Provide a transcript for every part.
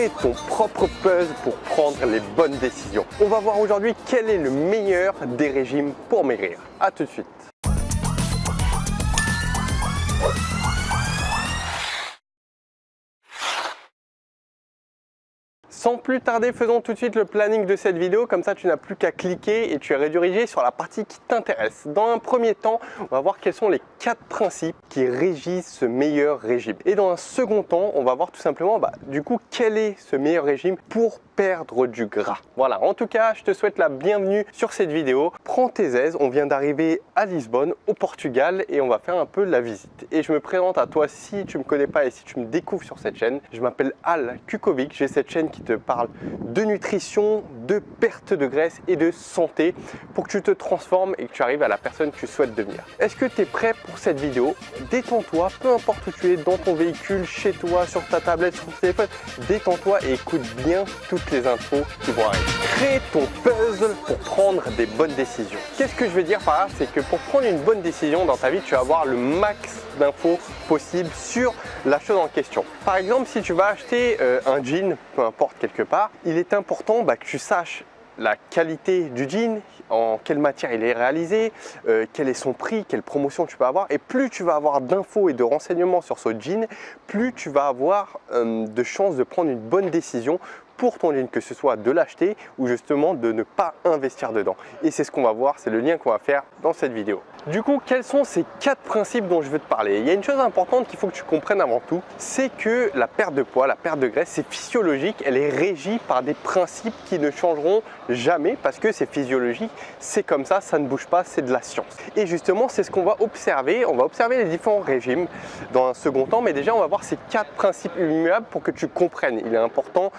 crée ton propre puzzle pour prendre les bonnes décisions. On va voir aujourd'hui quel est le meilleur des régimes pour maigrir. A tout de suite. Sans plus tarder, faisons tout de suite le planning de cette vidéo, comme ça tu n'as plus qu'à cliquer et tu es redirigé sur la partie qui t'intéresse. Dans un premier temps, on va voir quels sont les 4 principes qui régissent ce meilleur régime. Et dans un second temps, on va voir tout simplement du coup quel est ce meilleur régime pour perdre du gras. Voilà, en tout cas, je te souhaite la bienvenue sur cette vidéo. Prends tes aises, on vient d'arriver à Lisbonne, au Portugal, et on va faire un peu la visite. Et je me présente à toi si tu ne me connais pas et si tu me découvres sur cette chaîne. Je m'appelle Al Kukovic, j'ai cette chaîne qui te parle de nutrition, de perte de graisse et de santé pour que tu te transformes et que tu arrives à la personne que tu souhaites devenir. Est-ce que tu es prêt pour cette vidéo? Détends-toi, peu importe où tu es, dans ton véhicule, chez toi, sur ta tablette, sur ton téléphone, détends-toi et écoute bien toutes les infos qui vont arriver. Crée ton puzzle pour prendre des bonnes décisions. Qu'est-ce que je veux dire par là? C'est que pour prendre une bonne décision dans ta vie, tu vas avoir le max d'infos possible sur la chose en question. Par exemple, si tu vas acheter un jean, peu importe quelque part, il est important que tu saches la qualité du jean, en quelle matière il est réalisé, quel est son prix, quelle promotion tu vas avoir. Et plus tu vas avoir d'infos et de renseignements sur ce jean, plus tu vas avoir de chances de prendre une bonne décision pour ton jean, que ce soit de l'acheter ou justement de ne pas investir dedans. Et c'est ce qu'on va voir, c'est le lien qu'on va faire dans cette vidéo. Du coup, quels sont ces 4 principes dont je veux te parler? Il y a une chose importante qu'il faut que tu comprennes avant tout, c'est que la perte de poids, la perte de graisse, c'est physiologique, elle est régie par des principes qui ne changeront jamais parce que c'est physiologique, c'est comme ça ne bouge pas, c'est de la science. Et justement, c'est ce qu'on va observer les différents régimes dans un second temps, mais déjà on va voir ces 4 principes immuables pour que tu comprennes. Il est important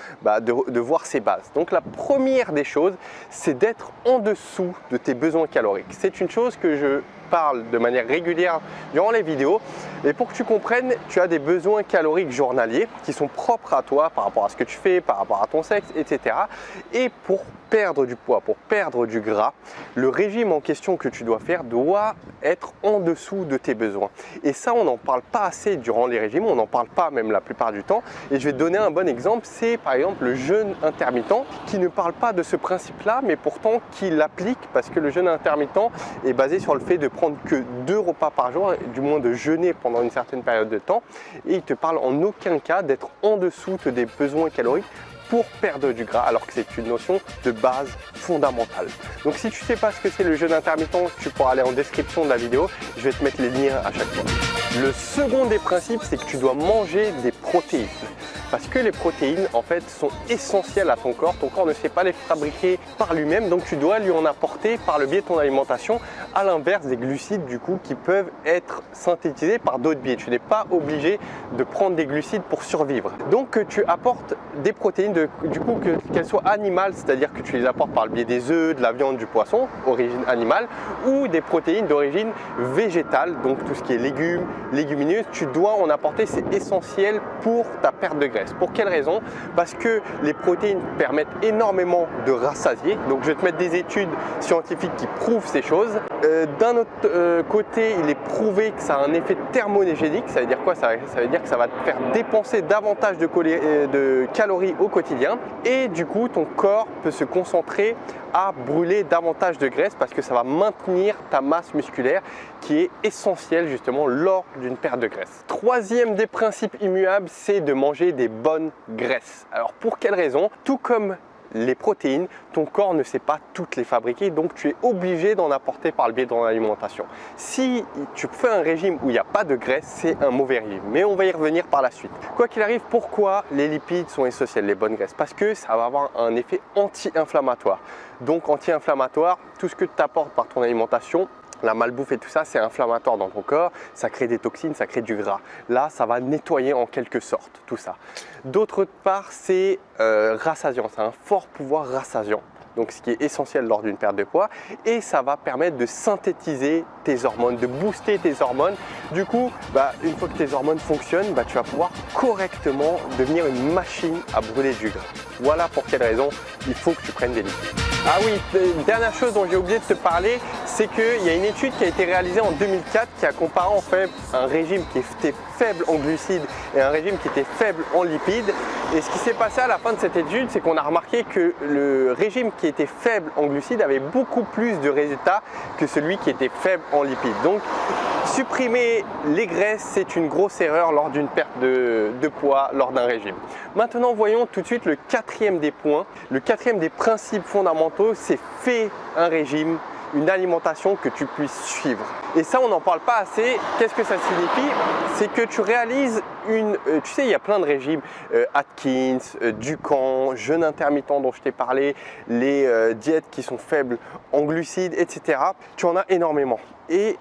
de voir ces bases. Donc la première des choses, c'est d'être en dessous de tes besoins caloriques. C'est une chose que je parle de manière régulière durant les vidéos. Et pour que tu comprennes, tu as des besoins caloriques journaliers qui sont propres à toi par rapport à ce que tu fais, par rapport à ton sexe, etc. Et pour perdre du poids, pour perdre du gras, le régime en question que tu dois faire doit être en dessous de tes besoins. Et ça, on n'en parle pas assez durant les régimes, on n'en parle pas même la plupart du temps. Et je vais te donner un bon exemple, c'est par exemple le jeûne intermittent qui ne parle pas de ce principe-là, mais pourtant qui l'applique parce que le jeûne intermittent est basé sur le fait de prendre que 2 repas par jour, du moins de jeûner pendant une certaine période de temps. Et il te parle en aucun cas d'être en dessous des besoins caloriques pour perdre du gras, alors que c'est une notion de base fondamentale. Donc si tu ne sais pas ce que c'est le jeûne intermittent, tu pourras aller en description de la vidéo, je vais te mettre les liens à chaque fois. Le second des principes, c'est que tu dois manger des protéines. Parce que les protéines, en fait, sont essentielles à ton corps. Ton corps ne sait pas les fabriquer par lui-même, donc tu dois lui en apporter par le biais de ton alimentation, à l'inverse des glucides, du coup, qui peuvent être synthétisés par d'autres biais. Tu n'es pas obligé de prendre des glucides pour survivre. Donc, tu apportes des protéines, du coup, qu'elles soient animales, c'est-à-dire que tu les apportes par le biais des œufs, de la viande, du poisson, origine animale, ou des protéines d'origine végétale, donc tout ce qui est légumes, légumineuses, tu dois en apporter, c'est essentiel pour ta perte de graisse. Pour quelle raison? Parce que les protéines permettent énormément de rassasier. Donc je vais te mettre des études scientifiques qui prouvent ces choses. D'un autre côté, il est prouvé que ça a un effet thermonégénique. Ça veut dire quoi? Ça veut dire que ça va te faire dépenser davantage de calories au quotidien. Et du coup, ton corps peut se concentrer à brûler davantage de graisse parce que ça va maintenir ta masse musculaire qui est essentielle justement lors d'une perte de graisse. Troisième des principes immuables, c'est de manger des bonnes graisses. Alors pour quelle raison? Tout comme les protéines, ton corps ne sait pas toutes les fabriquer, donc tu es obligé d'en apporter par le biais de ton alimentation. Si tu fais un régime où il n'y a pas de graisse, c'est un mauvais régime, mais on va y revenir par la suite. Quoi qu'il arrive, pourquoi les lipides sont essentiels, les bonnes graisses? Parce que ça va avoir un effet anti-inflammatoire. Donc anti-inflammatoire, tout ce que tu apportes par ton alimentation, la malbouffe et tout ça, c'est inflammatoire dans ton corps, ça crée des toxines, ça crée du gras. Là, ça va nettoyer en quelque sorte tout ça. D'autre part, c'est rassasiant, ça a un fort pouvoir rassasiant. Donc ce qui est essentiel lors d'une perte de poids, et ça va permettre de synthétiser tes hormones, de booster tes hormones. Du coup, une fois que tes hormones fonctionnent, tu vas pouvoir correctement devenir une machine à brûler du gras. Voilà pour quelle raison il faut que tu prennes des lipides. Ah oui, dernière chose dont j'ai oublié de te parler, c'est qu'il y a une étude qui a été réalisée en 2004 qui a comparé en fait un régime qui était faible en glucides et un régime qui était faible en lipides. Et ce qui s'est passé à la fin de cette étude, c'est qu'on a remarqué que le régime qui était faible en glucides avait beaucoup plus de résultats que celui qui était faible en lipides. Donc, supprimer les graisses, c'est une grosse erreur lors d'une perte de poids lors d'un régime. Maintenant, voyons tout de suite le quatrième des points. Le quatrième des principes fondamentaux, c'est fais un régime, une alimentation que tu puisses suivre. Et ça, on n'en parle pas assez. Qu'est-ce que ça signifie? C'est que tu réalises tu sais, il y a plein de régimes, Atkins, Dukan, jeûne intermittent dont je t'ai parlé, les diètes qui sont faibles en glucides, etc. Tu en as énormément. Et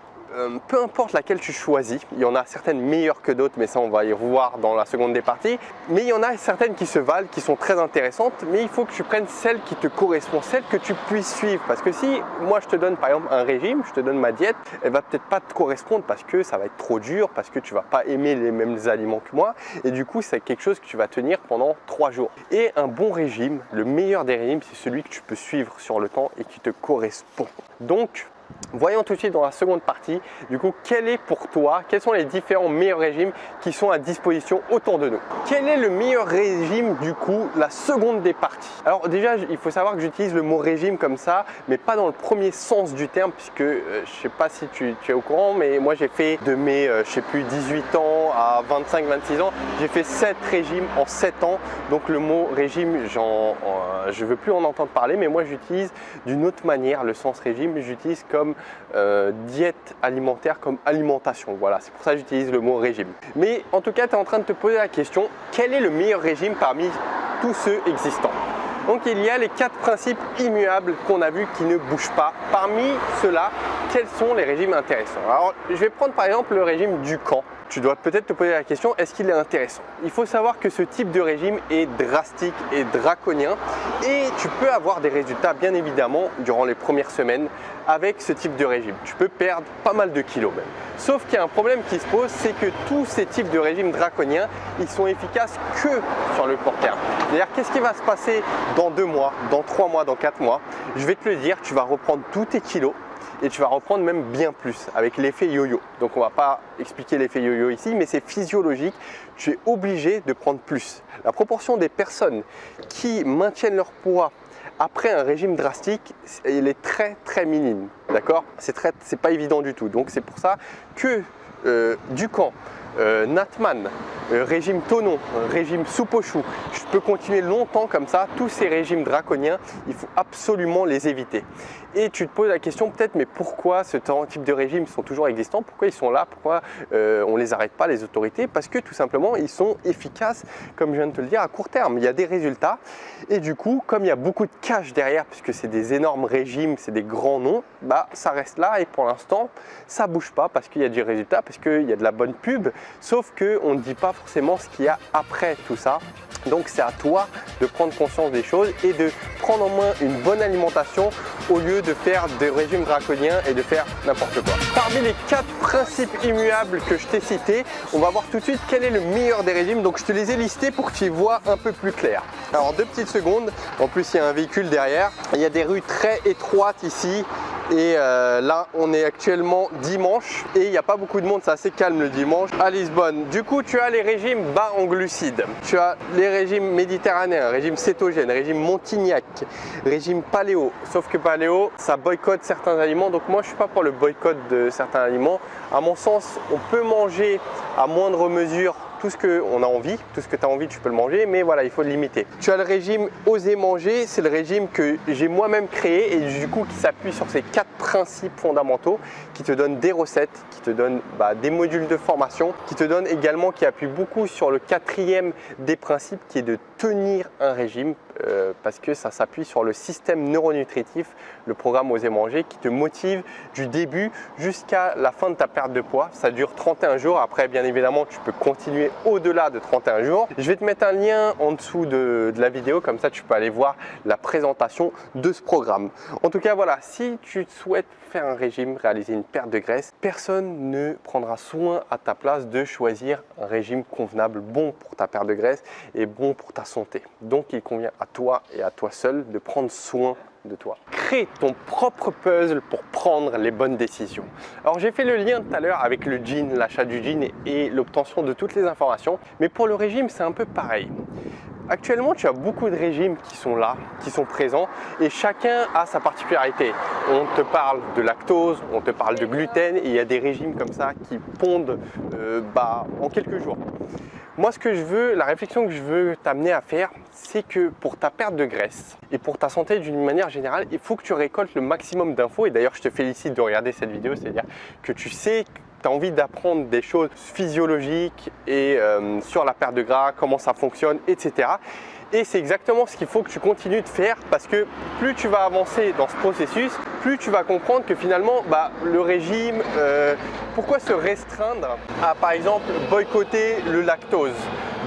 peu importe laquelle tu choisis, il y en a certaines meilleures que d'autres, mais ça on va y revoir dans la seconde des parties. Mais il y en a certaines qui se valent, qui sont très intéressantes, mais il faut que tu prennes celle qui te correspond, celle que tu puisses suivre. Parce que si moi je te donne par exemple un régime, je te donne ma diète, elle va peut-être pas te correspondre parce que ça va être trop dur, parce que tu vas pas aimer les mêmes aliments que moi. Et du coup, c'est quelque chose que tu vas tenir pendant 3 jours. Et un bon régime, le meilleur des régimes, c'est celui que tu peux suivre sur le temps et qui te correspond. Donc, voyons tout de suite dans la seconde partie, du coup, quel est pour toi, quels sont les différents meilleurs régimes qui sont à disposition autour de nous. Quel est le meilleur régime, du coup, la seconde des parties? Alors déjà, il faut savoir que j'utilise le mot régime comme ça, mais pas dans le premier sens du terme, puisque je sais pas si tu es au courant, mais moi j'ai fait de mes, je sais plus, 18 ans à 25-26 ans, j'ai fait 7 régimes en 7 ans, donc le mot régime, je veux plus en entendre parler, mais moi j'utilise d'une autre manière le sens régime, j'utilise comme diète alimentaire, comme alimentation. Voilà, c'est pour ça que j'utilise le mot régime. Mais en tout cas, tu es en train de te poser la question, quel est le meilleur régime parmi tous ceux existants? Donc il y a les 4 principes immuables qu'on a vus qui ne bougent pas. Parmi ceux-là, quels sont les régimes intéressants? Alors je vais prendre par exemple le régime Dukan. Tu dois peut-être te poser la question, est-ce qu'il est intéressant? Il faut savoir que ce type de régime est drastique et draconien et tu peux avoir des résultats bien évidemment durant les premières semaines avec ce type de régime. Tu peux perdre pas mal de kilos même. Sauf qu'il y a un problème qui se pose, c'est que tous ces types de régimes draconiens, ils sont efficaces que sur le court terme. C'est-à-dire, qu'est-ce qui va se passer dans 2 mois, dans 3 mois, dans 4 mois? Je vais te le dire, tu vas reprendre tous tes kilos et tu vas reprendre même bien plus avec l'effet yo-yo. Donc on ne va pas expliquer l'effet yo-yo ici, mais c'est physiologique, tu es obligé de prendre plus. La proportion des personnes qui maintiennent leur poids après un régime drastique, elle est très minime, d'accord? C'est pas évident du tout. Donc c'est pour ça que Dukan, Natman, régime Tonon, régime soupe aux choux, je peux continuer longtemps comme ça. Tous ces régimes draconiens, il faut absolument les éviter. Et tu te poses la question peut-être, mais pourquoi ce type de régime sont toujours existants? Pourquoi ils sont là? Pourquoi on ne les arrête pas, les autorités? Parce que tout simplement, ils sont efficaces, comme je viens de te le dire, à court terme. Il y a des résultats. Et du coup, comme il y a beaucoup de cash derrière, puisque c'est des énormes régimes, c'est des grands noms, bah, ça reste là. Et pour l'instant, ça ne bouge pas parce qu'il y a du résultat, parce qu'il y a de la bonne pub. Sauf qu'on ne dit pas forcément ce qu'il y a après tout ça. Donc c'est à toi de prendre conscience des choses et de prendre en main une bonne alimentation au lieu de faire des régimes draconiens et de faire n'importe quoi. Parmi les 4 principes immuables que je t'ai cités, on va voir tout de suite quel est le meilleur des régimes. Donc je te les ai listés pour que tu y vois un peu plus clair. Alors 2 petites secondes, en plus il y a un véhicule derrière. Il y a des rues très étroites ici. Et là on est actuellement dimanche et il n'y a pas beaucoup de monde, c'est assez calme le dimanche à Lisbonne. Du coup tu as les régimes bas en glucides, tu as les régimes méditerranéens, régime cétogène, régime Montignac, régime paléo. Sauf que paléo ça boycotte certains aliments, donc moi je suis pas pour le boycott de certains aliments. À mon sens on peut manger à moindre mesure tout ce qu'on a envie, tout ce que tu as envie, tu peux le manger, mais voilà, il faut le limiter. Tu as le régime Oser manger, c'est le régime que j'ai moi-même créé et du coup qui s'appuie sur ces 4 principes fondamentaux qui te donnent des recettes, qui te donnent des modules de formation, qui te donnent également, qui appuie beaucoup sur le 4e des principes qui est de tenir un régime parce que ça s'appuie sur le système neuronutritif, le programme Oser manger qui te motive du début jusqu'à la fin de ta perte de poids. Ça dure 31 jours, après bien évidemment tu peux continuer au-delà de 31 jours. Je vais te mettre un lien en dessous de la vidéo, comme ça tu peux aller voir la présentation de ce programme. En tout cas voilà, si tu souhaites faire un régime, réaliser une perte de graisse, personne ne prendra soin à ta place de choisir un régime convenable, bon pour ta perte de graisse et bon pour ta santé. Donc il convient à toi et à toi seul de prendre soin de toi. Crée ton propre puzzle pour prendre les bonnes décisions. Alors j'ai fait le lien tout à l'heure avec le jean, l'achat du jean et l'obtention de toutes les informations, mais pour le régime c'est un peu pareil. Actuellement, tu as beaucoup de régimes qui sont là, qui sont présents et chacun a sa particularité. On te parle de lactose, on te parle de gluten et il y a des régimes comme ça qui pondent en quelques jours. Moi, la réflexion que je veux t'amener à faire, c'est que pour ta perte de graisse et pour ta santé d'une manière générale, il faut que tu récoltes le maximum d'infos. Et d'ailleurs, je te félicite de regarder cette vidéo, c'est-à-dire que tu sais que tu as envie d'apprendre des choses physiologiques et sur la perte de gras, comment ça fonctionne, etc. Et c'est exactement ce qu'il faut que tu continues de faire parce que plus tu vas avancer dans ce processus, plus tu vas comprendre que finalement le régime, pourquoi se restreindre à par exemple boycotter le lactose,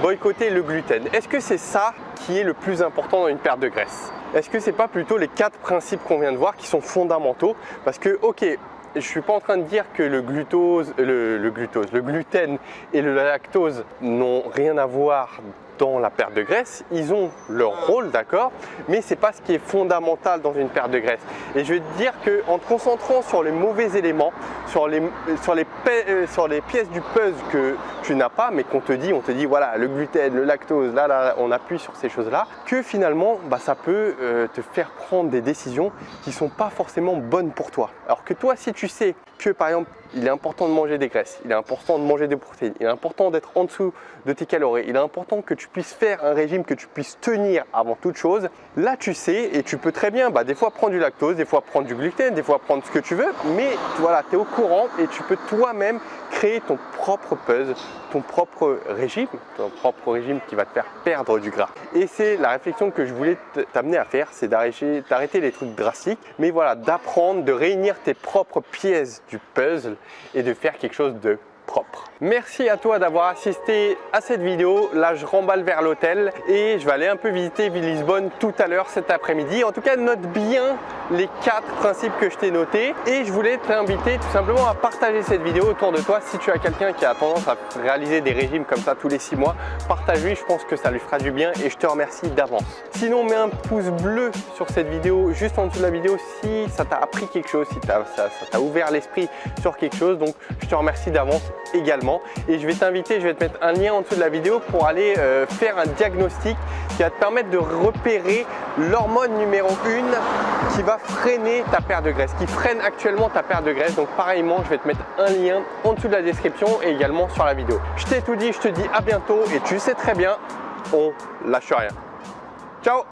boycotter le gluten? Est-ce que c'est ça qui est le plus important dans une perte de graisse? Est-ce que c'est pas plutôt les 4 principes qu'on vient de voir qui sont fondamentaux? Parce que ok, je ne suis pas en train de dire que le gluten et le lactose n'ont rien à voir dans la perte de graisse, ils ont leur rôle, d'accord, mais ce n'est pas ce qui est fondamental dans une perte de graisse. Et je veux te dire qu'en te concentrant sur les mauvais éléments, sur les pièces du puzzle que tu n'as pas, mais on te dit voilà, le gluten, le lactose, là on appuie sur ces choses-là, que finalement ça peut te faire prendre des décisions qui ne sont pas forcément bonnes pour toi. Alors que toi, si tu sais que par exemple, il est important de manger des graisses, il est important de manger des protéines, il est important d'être en dessous de tes calories, il est important que tu puisses faire un régime que tu puisses tenir avant toute chose. Là, tu sais et tu peux très bien des fois prendre du lactose, des fois prendre du gluten, des fois prendre ce que tu veux, mais voilà, tu es au courant et tu peux toi-même créer ton propre puzzle, ton propre régime qui va te faire perdre du gras. Et c'est la réflexion que je voulais t'amener à faire, c'est d'arrêter les trucs drastiques, mais voilà, d'apprendre, de réunir tes propres pièces du puzzle et de faire quelque chose de propre. Merci à toi d'avoir assisté à cette vidéo. Là, je remballe vers l'hôtel et je vais aller un peu visiter Lisbonne tout à l'heure cet après-midi. En tout cas, note bien les 4 principes que je t'ai notés et je voulais t'inviter tout simplement à partager cette vidéo autour de toi. Si tu as quelqu'un qui a tendance à réaliser des régimes comme ça tous les 6 mois, partage-lui, je pense que ça lui fera du bien et je te remercie d'avance. Sinon, mets un pouce bleu sur cette vidéo, juste en dessous de la vidéo si ça t'a appris quelque chose, si ça t'a ouvert l'esprit sur quelque chose. Donc, je te remercie d'avance également et je vais t'inviter, je vais te mettre un lien en dessous de la vidéo pour aller faire un diagnostic qui va te permettre de repérer l'hormone numéro 1 qui va freiner ta perte de graisse, qui freine actuellement ta perte de graisse. Donc pareillement, je vais te mettre un lien en dessous de la description et également sur la vidéo. Je t'ai tout dit, je te dis à bientôt et tu sais très bien, on lâche rien. Ciao!